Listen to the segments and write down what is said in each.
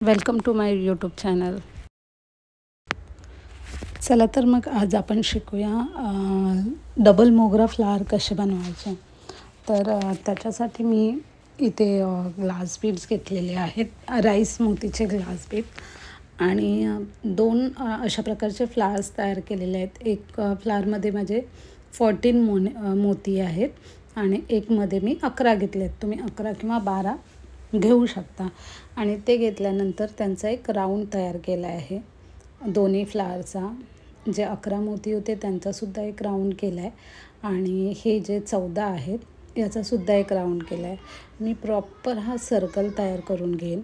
Welcome to my YouTube channel. चला तर मग आज आपण शिकूया डबल मोगरा फ्लावर कसे बनवायचे। तर त्याच्यासाठी मी इथे ग्लास बीड्स घेतलेले आहेत, राईस मोतीचे ग्लास बीड आणि दोन अशा प्रकारचे फ्लावर्स तयार केलेले आहेत। एक फ्लावरमध्ये माझे 14 मोती आहेत आणि एकमध्ये मी 11 घेतलेत। तुम्ही 11 किंवा 12 घेऊ शकता आणि ते घेतल्यानंतर त्यांचा एक राऊंड तयार केला आहे। दोन्ही फ्लावरचा जे 11 मोती होते त्यांचासुद्धा एक राऊंड केला आहे आणि हे जे 14 आहेत याचासुद्धा एक राऊंड केला आहे। मी प्रॉपर हा सर्कल तयार करून घेईन।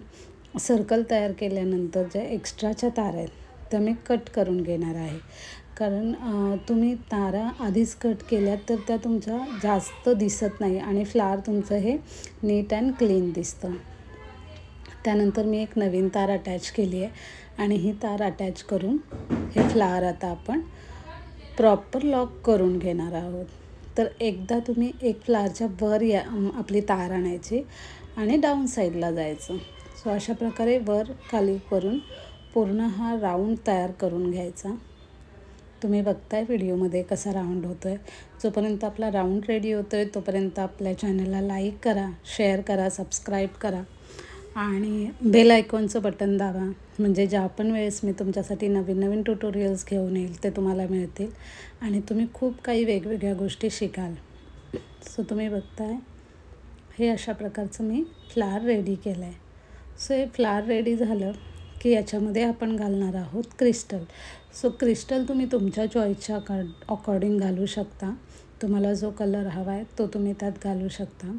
सर्कल तयार केल्यानंतर ज्या एक्स्ट्राच्या तारा आहेत त्या मी कट करून घेणार आहे, कारण तुम्ही तारा आधीच कट केल्या तर त्या तुमच्या जास्त दिसत नाही आणि फ्लावर तुमचं हे नीट अँड क्लीन दिसतं। त्यानंतर मी एक नवीन तार अटॅच केली आहे आणि ही तार अटॅच करून हे फ्लावर आता आपण प्रॉपर लॉक करून घेणार आहोत। तर एकदा तुम्ही एक फ्लावरच्या वर आपली तार आणायची आणि डाऊन साईडला जायचं। सो अशा प्रकारे वर खाली करून पूर्ण हा राऊंड तयार करून घ्यायचा। तुम्ही बघताय व्हिडिओमध्ये कसा राऊंड होतो आहे। जोपर्यंत आपला राऊंड रेडी होतो आहे तोपर्यंत आपल्या चॅनलला लाईक करा, शेअर करा, सबस्क्राईब करा आणि बेल आयकॉनचं बटन दाबा, म्हणजे ज्या पण वेळेस मी तुमच्यासाठी नवीन नवीन ट्युटोरियल्स घेऊन येईल ते तुम्हाला मिळतील आणि तुम्ही खूप काही वेगवेगळ्या गोष्टी शिकाल। सो तुम्ही बघताय हे अशा प्रकारचं मी फ्लावर रेडी केलं आहे। सो हे फ्लावर रेडी झालं की याच्यामध्ये आपण घालणार आहोत क्रिस्टल। सो क्रिस्टल तुम्ही तुमच्या चॉईसच्या अकॉर्डिंग घालू शकता। तुम्हाला जो कलर हवा आहे तो तुम्ही त्यात घालू शकता।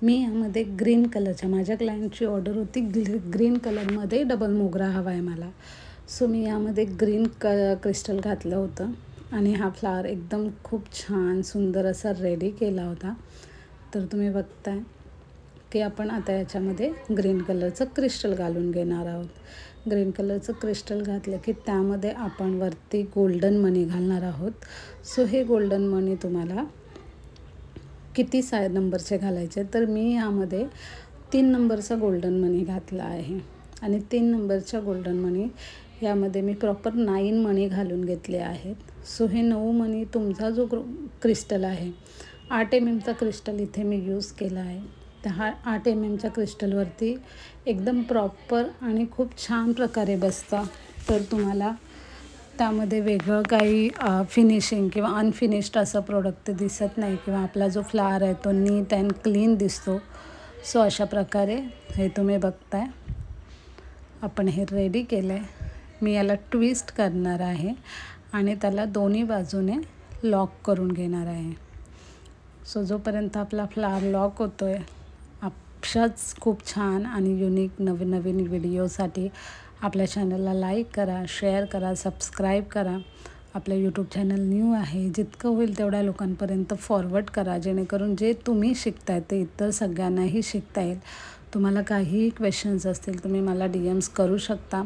मी यामध्ये ग्रीन कलरच्या, माझ्या क्लायंटची ऑर्डर होती ग्रीन कलरमध्ये डबल मोगरा हवा आहे मला। सो मी यामध्ये ग्रीन क्रिस्टल घातलं होतं आणि हा फ्लावर एकदम खूप छान सुंदर असा रेडी केला होता। तर तुम्ही बघताय की आपण आता याच्यामध्ये ग्रीन कलरचं क्रिस्टल घालून घेणार आहोत। ग्रीन कलरचं क्रिस्टल घातलं की त्यामध्ये आपण वरती गोल्डन मनी घालणार आहोत। सो हे गोल्डन मनी तुम्हाला किती नंबरचे घालायचे, तर मी यामध्ये 3 नंबरचा गोल्डन मनी घातला आहे आणि 3 नंबरच्या गोल्डन मनी यामध्ये मी प्रॉपर 9 मनी घालून घेतले आहेत। सो हे 9 मनी तुमचा जो क्रिस्टल आहे 8 mm क्रिस्टल इथे मी यूज केला आहे। त्या 8 mm क्रिस्टलवरती एकदम प्रॉपर आणि खूप छान प्रकारे बसतं। तर तुम्हाला त्यामध्ये वेगळं काही फिनिशिंग किंवा अनफिनिश्ड असं प्रोडक्ट दिसत नाही किंवा आपला जो फ्लावर आहे तो नीट अँड क्लीन दिसतो। सो अशा प्रकारे हे तुम्ही बघताय आपण हे रेडी केलं आहे। मी याला ट्विस्ट करणार आहे आणि त्याला दोन्ही बाजूने लॉक करून घेणार आहे। सो जोपर्यंत आपला फ्लावर लॉक होतो आहे, अशाच खूप छान आणि युनिक नवीन नवीन व्हिडिओसाठी आपल्या चॅनलला लाईक करा, शेअर करा, सबस्क्राईब करा। आपलं यूट्यूब चॅनल न्यू आहे, जितकं होईल तेवढ्या लोकांपर्यंत फॉरवर्ड करा, जेणेकरून जे तुम्ही शिकताय ते इतर सगळ्यांनाही शिकता येईल। तुम्हाला काहीही क्वेश्चन्स असतील तुम्ही मला DMs करू शकता,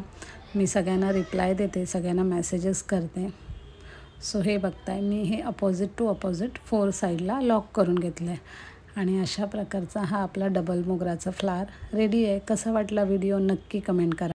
मी सगळ्यांना रिप्लाय देते, सगळ्यांना मेसेजेस करते। सो हे बघताय मी हे अपोजिट टू अपोजिट 4 साईडला लॉक करून घेतलं आहे आणि अशा प्रकारचा हा आपला डबल मोगराचा फ्लावर रेडी आहे। कसा वाटला व्हिडिओ नक्की कमेंट करा।